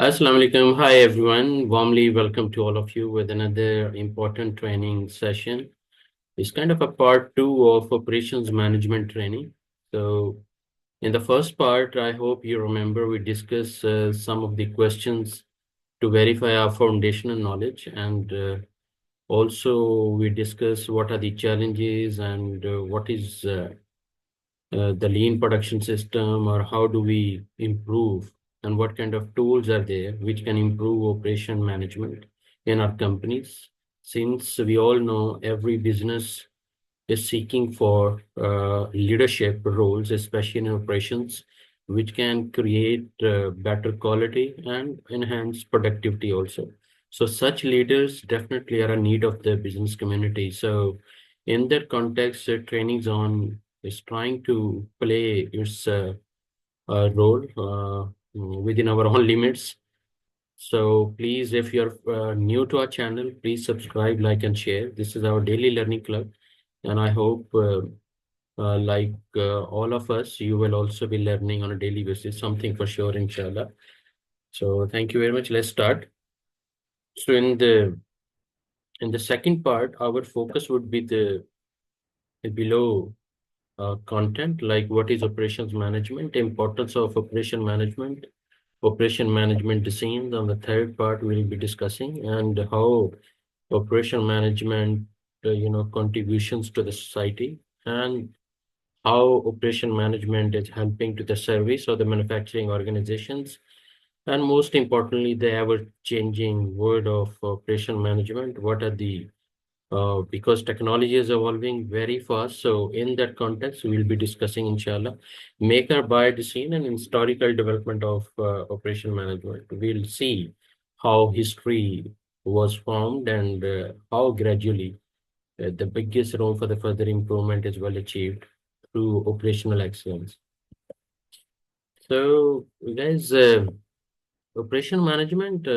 Assalamu alaikum. Hi, everyone. Warmly welcome to all of you with another important training session. It's kind of a part two of operations management training. So, in the first part, I hope you remember we discussed some of the questions to verify our foundational knowledge, and also we discuss what are the challenges and what is the lean production system, or how do we improve, and what kind of tools are there which can improve operation management in our companies. Since we all know every business is seeking for leadership roles, especially in operations, which can create better quality and enhance productivity also. So such leaders definitely are a need of the business community. So in that context, Training Zone is trying to play its role within our own limits. So please, if you're new to our channel, please subscribe, like, and share. This is our daily learning club, and I hope, all of us, you will also be learning on a daily basis, something for sure, inshallah. So thank you very much. Let's start. So in the second part, our focus would be the below content, like what is operations management, importance of operation management designs. On the third part, we'll be discussing and how operation management, contributions to the society, and how operation management is helping to the service or the manufacturing organizations, and most importantly, the ever-changing world of operation management. What are the because technology is evolving very fast. So in that context, we'll be discussing, inshallah, make or buy decision and historical development of operation management. We'll see how history was formed and how gradually the biggest room for the further improvement is well achieved through operational excellence. So, guys, operation management,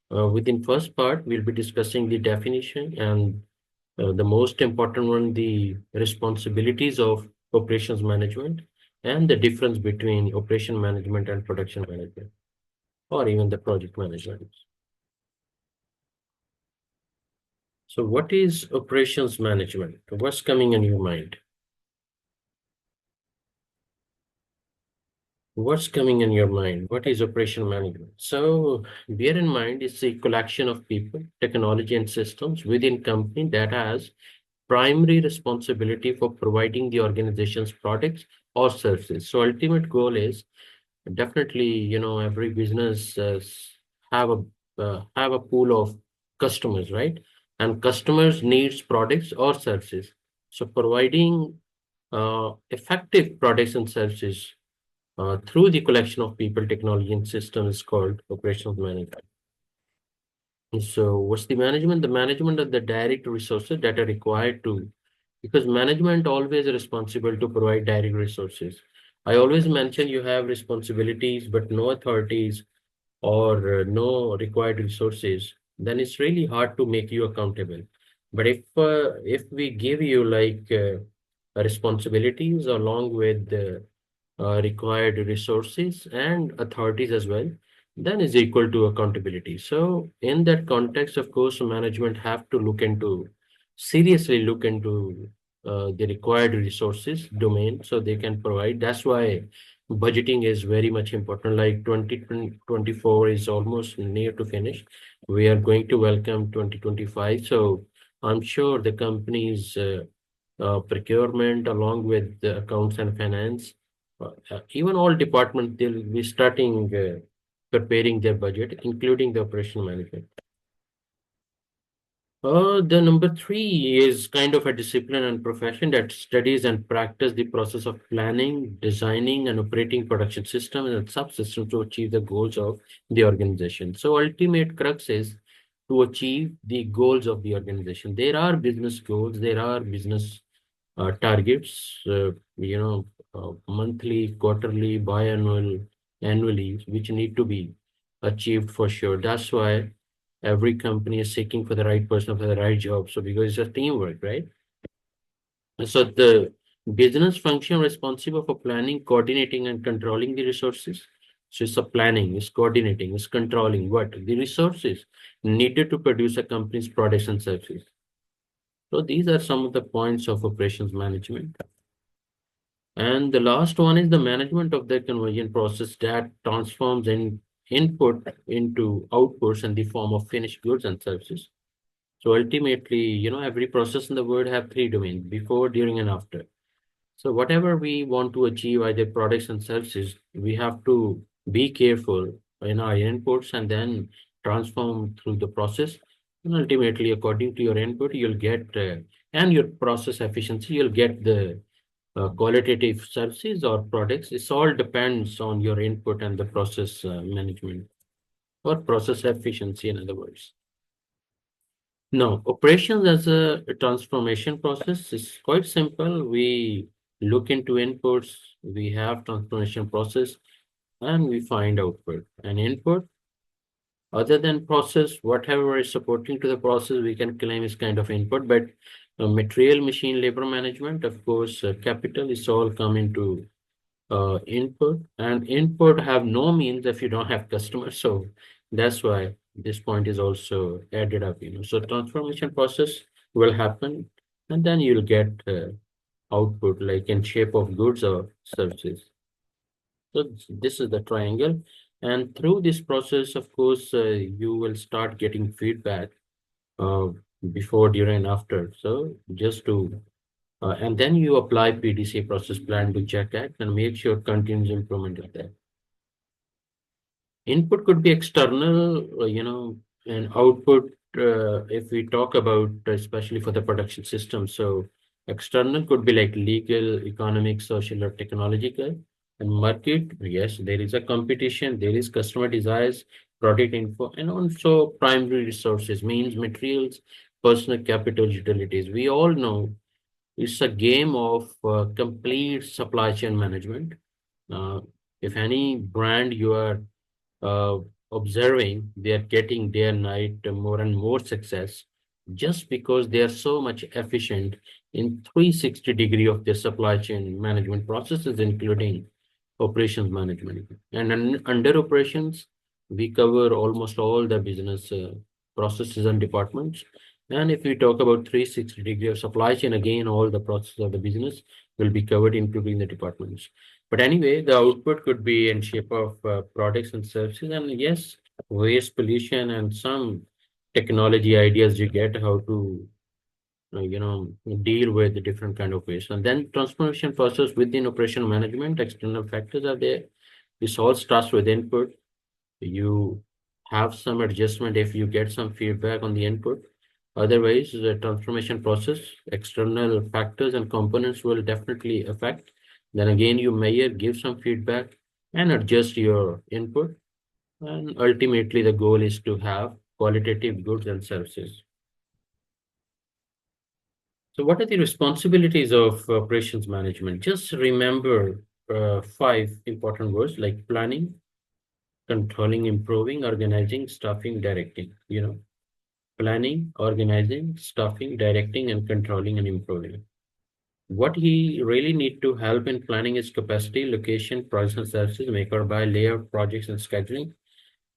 within first part, we'll be discussing the definition and the most important one, the responsibilities of operations management and the difference between operation management and production management, or even the project management. So what is operations management? What's coming in your mind? What's coming in your mind? What is operation management? So bear in mind, it's a collection of people, technology, and systems within company that has primary responsibility for providing the organization's products or services. So ultimate goal is definitely, every business have a pool of customers, right? And customers needs products or services. So providing effective products and services through the collection of people, technology, and systems is called operations management. So what's the management? The management of the direct resources that are required to, because management always responsible to provide direct resources. I always mention you have responsibilities, but no authorities or no required resources, then it's really hard to make you accountable. But if we give you responsibilities along with required resources and authorities as well, then is equal to accountability. So in that context, of course, management have to seriously look into the required resources domain so they can provide. That's why budgeting is very much important. Like 2024 is almost near to finish. We are going to welcome 2025. So I'm sure the company's procurement along with the accounts and finance, even all departments, they'll be starting preparing their budget, including the operational management. The number three is kind of a discipline and profession that studies and practice the process of planning, designing, and operating production systems and subsystems to achieve the goals of the organization. So ultimate crux is to achieve the goals of the organization. There are business goals, there are business targets, monthly, quarterly, biannual, annually, which need to be achieved for sure. That's why every company is seeking for the right person for the right job. So because it's a teamwork, right? So the business function responsible for planning, coordinating, and controlling the resources, So it's a planning, it's coordinating, it's controlling what? The resources needed to produce a company's products and services. So these are some of the points of operations management. And the last one is the management of the conversion process that transforms input into outputs in the form of finished goods and services. So ultimately, every process in the world have three domains: before, during, and after. So whatever we want to achieve, either products and services, we have to be careful in our inputs and then transform through the process. And ultimately, according to your input, you'll get and your process efficiency, you'll get the qualitative services or products. It all depends on your input and the process management or process efficiency, in other words. No, operations as a transformation process is quite simple. We look into inputs, we have transformation process, and we find output. An input, other than process, whatever is supporting to the process, we can claim is kind of input. But material, machine, labor management, of course, capital is all come into input, and input have no means if you don't have customers. So that's why this point is also added up. So transformation process will happen, and then you'll get output like in shape of goods or services. So this is the triangle, and through this process, of course, you will start getting feedback uh, before, during, and after. So just to and then you apply PDC, process plan, to check it and make sure continuous improvement is there. Input could be external, and output, if we talk about, especially for the production system. So external could be like legal, economic, social, or technological. And market, yes, there is a competition, there is customer desires, product info, and also primary resources, means materials, personal capital, utilities. We all know it's a game of complete supply chain management. Uh, if any brand you are uh, observing, they are getting day and night more and more success just because they are so much efficient in 360-degree of their supply chain management processes, including operations management. And under operations, we cover almost all the business processes and departments. And if we talk about 360-degree of supply chain, again, all the processes of the business will be covered, including the departments. But anyway, the output could be in shape of products and services. And yes, waste, pollution, and some technology ideas you get how to deal with the different kind of waste. And then transformation process within operation management, external factors are there. This all starts with input. You have some adjustment if you get some feedback on the input. Otherwise, the transformation process, external factors and components will definitely affect. Then again, you measure, give some feedback, and adjust your input. And ultimately, the goal is to have qualitative goods and services. So what are the responsibilities of operations management? Just remember five important words like planning, controlling, improving, organizing, staffing, directing. Planning, organizing, staffing, directing, and controlling and improving. What he really need to help in planning is capacity, location, price and services, make or buy, layout, projects, and scheduling.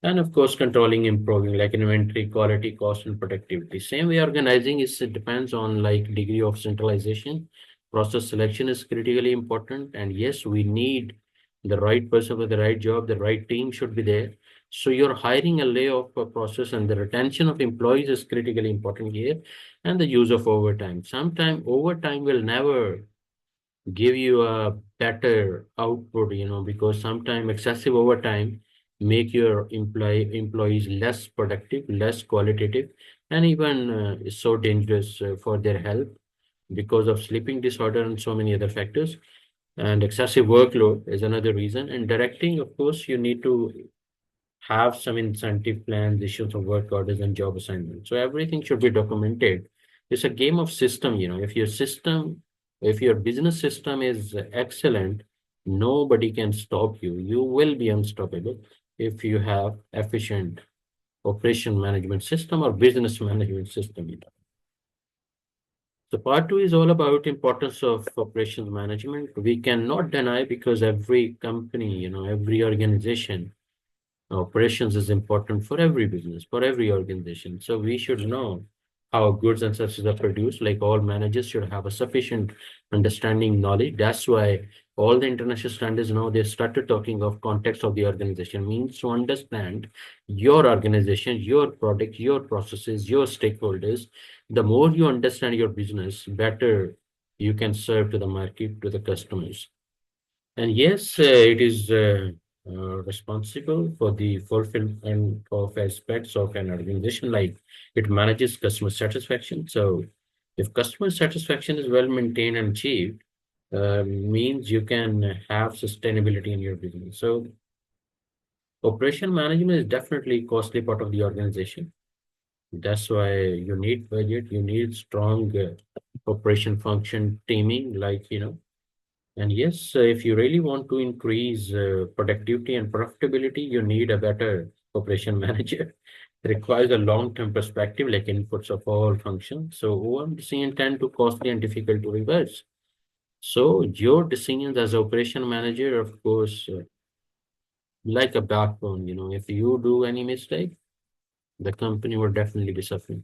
And of course, controlling, improving, like inventory, quality, cost, and productivity. Same way organizing is, it depends on like degree of centralization. Process selection is critically important. And yes, we need the right person for the right job, the right team should be there. So you're hiring a layoff process, and the retention of employees is critically important here. And the use of overtime. Sometimes overtime will never give you a better output, because sometimes excessive overtime make your employees less productive, less qualitative, and even is so dangerous for their health because of sleeping disorder and so many other factors. And excessive workload is another reason. And directing, of course, you need to have some incentive plans, issues of work orders, and job assignments. So everything should be documented. It's a game of system. If your business system is excellent, nobody can stop you. You will be unstoppable if you have efficient operation management system or business management system. So part two is all about importance of operations management. We cannot deny because every company, every organization, operations is important for every business, for every organization. So we should know how goods and services are produced. Like all managers should have a sufficient understanding knowledge. That's why all the international standards now they started talking of context of the organization means to understand your organization, your product, your processes, your stakeholders. The more you understand your business, better you can serve to the market, to the customers. And yes, it is responsible for the fulfillment of aspects of an organization, like it manages customer satisfaction. So, if customer satisfaction is well maintained and achieved, means you can have sustainability in your business. So, operation management is definitely a costly part of the organization. That's why you need budget, you need strong operation function teaming, like and yes, if you really want to increase productivity and profitability, you need a better operation manager. It requires a long-term perspective, like inputs of all functions. So OM decisions tend to costly and difficult to reverse. So your decisions as operation manager, of course, like a backbone, if you do any mistake, the company will definitely be suffering.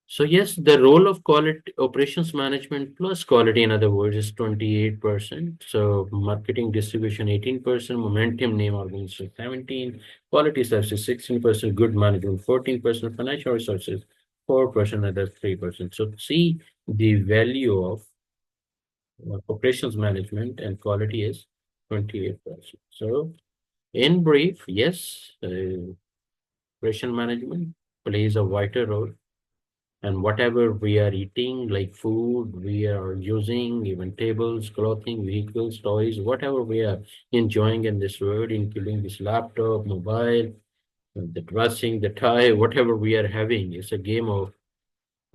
So yes, the role of quality operations management plus quality, in other words, is 28%. So marketing distribution 18%, momentum name organization 17, quality services 16%, good management 14%, financial resources 4%, other 3%. So see the value of operations management and quality is 28%. So in brief, yes, operation management plays a vital role, and whatever we are eating, like food we are using, even tables, clothing, vehicles, toys, whatever we are enjoying in this world, including this laptop, mobile, the dressing, the tie, whatever we are having, is a game of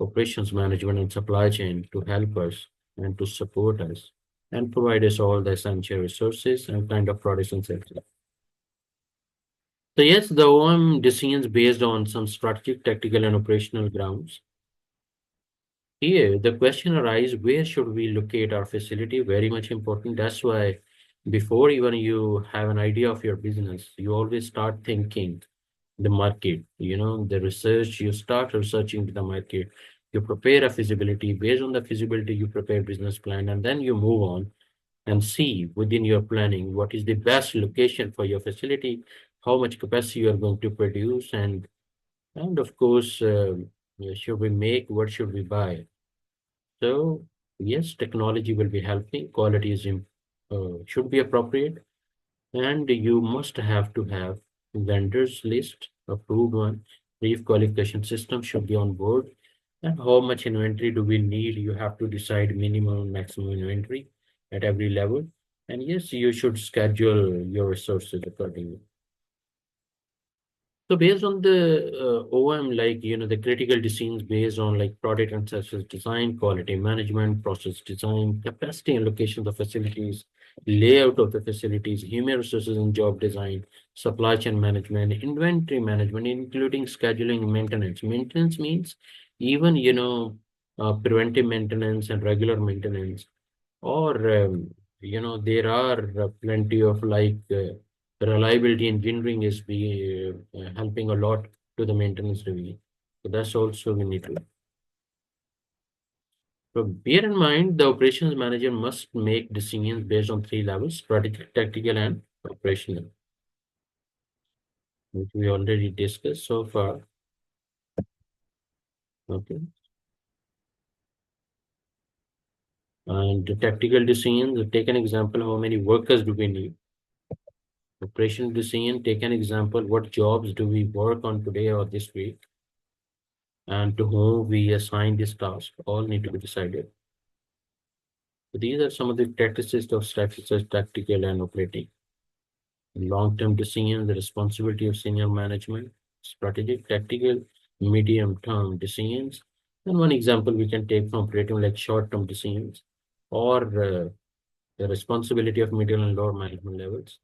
operations management and supply chain to help us and to support us and provide us all the essential resources and kind of products and services. So yes, the OM decisions based on some strategic, tactical, and operational grounds. Here, the question arises, where should we locate our facility? Very much important. That's why before even you have an idea of your business, you always start thinking the market, the research, you start researching the market. You prepare a feasibility. Based on the feasibility, you prepare business plan, and then you move on and see within your planning what is the best location for your facility, how much capacity you are going to produce, and of course, should we make, what should we buy? So yes, technology will be helping. Quality should be appropriate, and you must have to have vendors list, approved one. Brief qualification system should be on board. And how much inventory do we need? You have to decide minimum and maximum inventory at every level. And yes, you should schedule your resources accordingly. So based on the OM, like, the critical decisions based on like product and services design, quality management, process design, capacity and location of the facilities, layout of the facilities, human resources and job design, supply chain management, inventory management, including scheduling maintenance. Maintenance means even, preventive maintenance and regular maintenance, or there are plenty of like reliability engineering is be helping a lot to the maintenance review. So that's also we need to. So bear in mind, the operations manager must make decisions based on three levels: strategic, tactical, and operational, which we already discussed so far. Okay. And the tactical decisions, take an example, how many workers do we need? Operational decision, take an example, what jobs do we work on today or this week? And to whom we assign this task, all need to be decided. So these are some of the characteristics of such tactical and operating. Long-term decisions, the responsibility of senior management, strategic, tactical, medium-term decisions. And one example we can take from operating, like short-term decisions, or the responsibility of middle and lower management levels.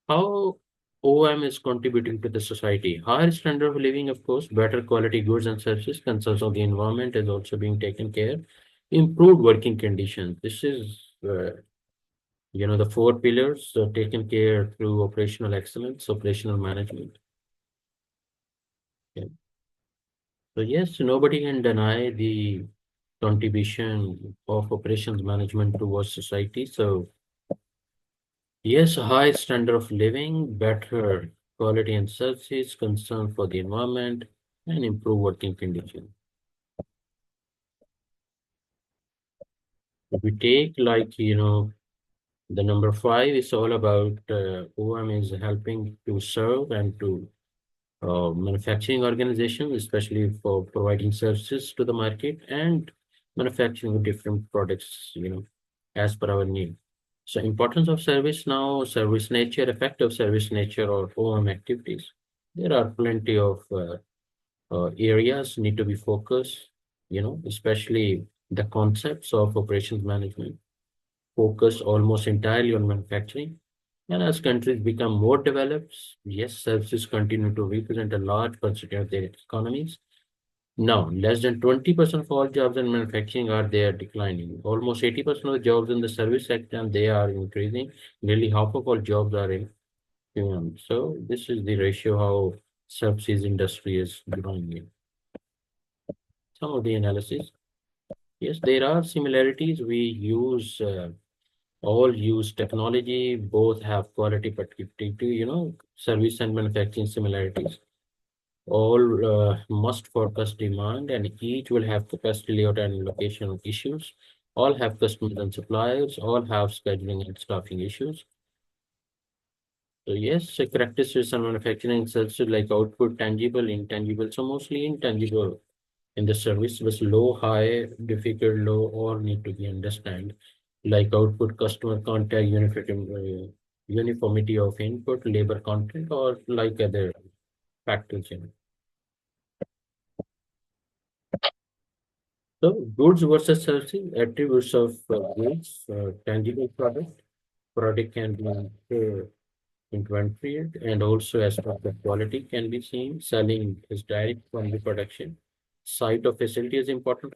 How OM is contributing to the society. Higher standard of living, of course, better quality goods and services, concerns of the environment is also being taken care. Improved working conditions. This is, the four pillars taken care through operational excellence, operational management. Yeah. So yes, nobody can deny the contribution of operations management towards society. So yes, a high standard of living, better quality and services, concern for the environment, and improve working conditions. If we take like, the number five is all about OM is helping to serve and to manufacturing organizations, especially for providing services to the market and manufacturing different products, as per our need. So importance of service now, service nature, effective service nature or OM activities. There are plenty of areas need to be focused, especially the concepts of operations management, focus almost entirely on manufacturing. And as countries become more developed, yes, services continue to represent a large percentage of their economies. Now, less than 20% of all jobs in manufacturing are there declining. Almost 80% of the jobs in the service sector, and they are increasing. Nearly half of all jobs are in human. So this is the ratio how services industry is growing in. Some of the analysis. Yes, there are similarities. We all use technology, both have quality productivity, service and manufacturing similarities. All must forecast demand, and each will have capacity layout and location issues. All have customers and suppliers, all have scheduling and staffing issues. So yes, so characteristics and manufacturing sells to like output, tangible, intangible. So mostly intangible in the service was low, high, difficult, low, or need to be understand. Like output, customer contact, uniformity of input, labor content, or like other factors. So goods versus services, attributes of goods, tangible product can be inventoried, and also aspect of quality can be seen. Selling is direct from the production. Site of facility is important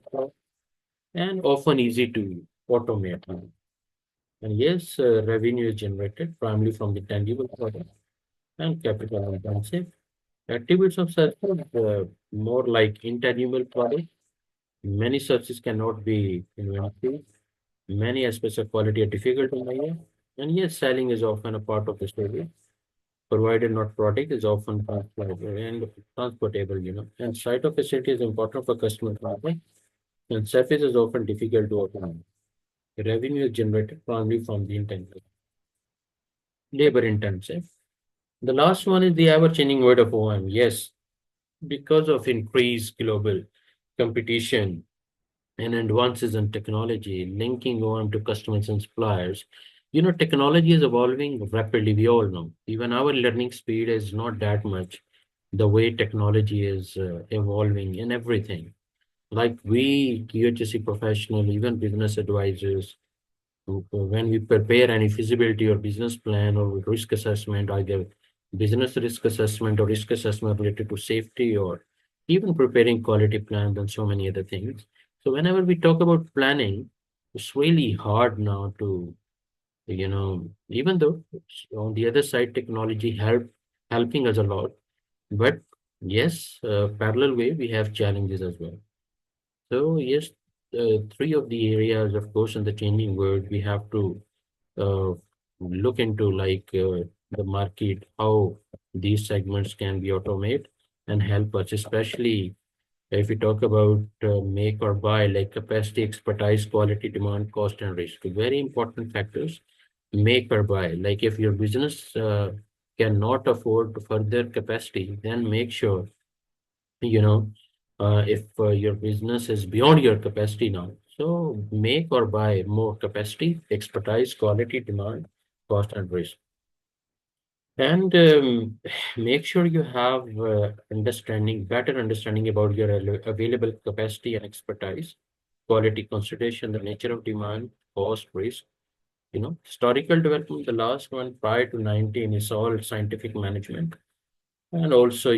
and often easy to automate. And yes, revenue is generated primarily from the tangible product and capital intensive. Attributes of services, more like intangible product. Many services cannot be invented. Many aspects of quality are difficult to measure. And yes, selling is often a part of the story. Provided not product is often transportable, And site of facility is important for customer traffic. And surface is often difficult to automate. Revenue is generated primarily from the intensive, labor intensive. The last one is the ever-changing word of OM. Yes, because of increased global competition and advances in technology, linking OM to customers and suppliers. Technology is evolving rapidly. We all know. Even our learning speed is not that much. The way technology is evolving in everything. Like we, QHSE professional, even business advisors, when we prepare any feasibility or business plan or risk assessment, either business risk assessment or risk assessment related to safety or even preparing quality plans and so many other things. So whenever we talk about planning, it's really hard now to, even though on the other side, technology helping us a lot, but yes, parallel way, we have challenges as well. So yes, three of the areas, of course, in the changing world, we have to uh, look into like the market, how these segments can be automated and help us, especially if we talk about make or buy, like capacity, expertise, quality, demand, cost, and risk. Very important factors. Make or buy, like if your business cannot afford further capacity, then make sure you know if your business is beyond your capacity now, so make or buy more capacity, expertise, quality, demand, cost, and risk. And make sure you have better understanding about your available capacity and expertise, quality consideration, the nature of demand, cost, risk. Historical development, the last one prior to 19 is all scientific management. And also,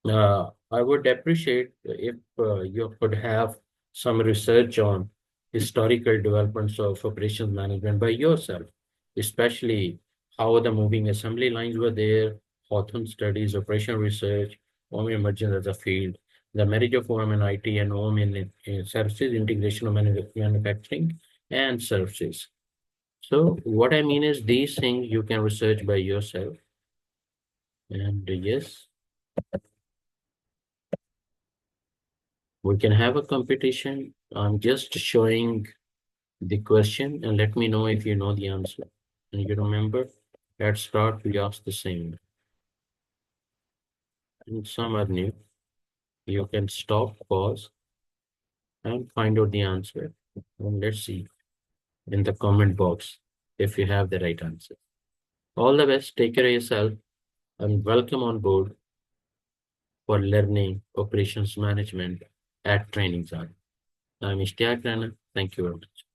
I would appreciate if you could have some research on historical developments of operations management by yourself, especially how the moving assembly lines were there, Hawthorne studies, operational research, OM emergence as a field, the marriage of OM and IT and OM in services, integration of manufacturing and services. So what I mean is these things you can research by yourself. And yes, we can have a competition. I'm just showing the question and let me know if you know the answer. And you remember, let's start, we ask the same. And some are new. You can stop, pause, and find out the answer. And let's see in the comment box if you have the right answer. All the best, take care of yourself, and welcome on board for learning operations management at Training Zone. I'm Ishtiaq Rana. Thank you very much.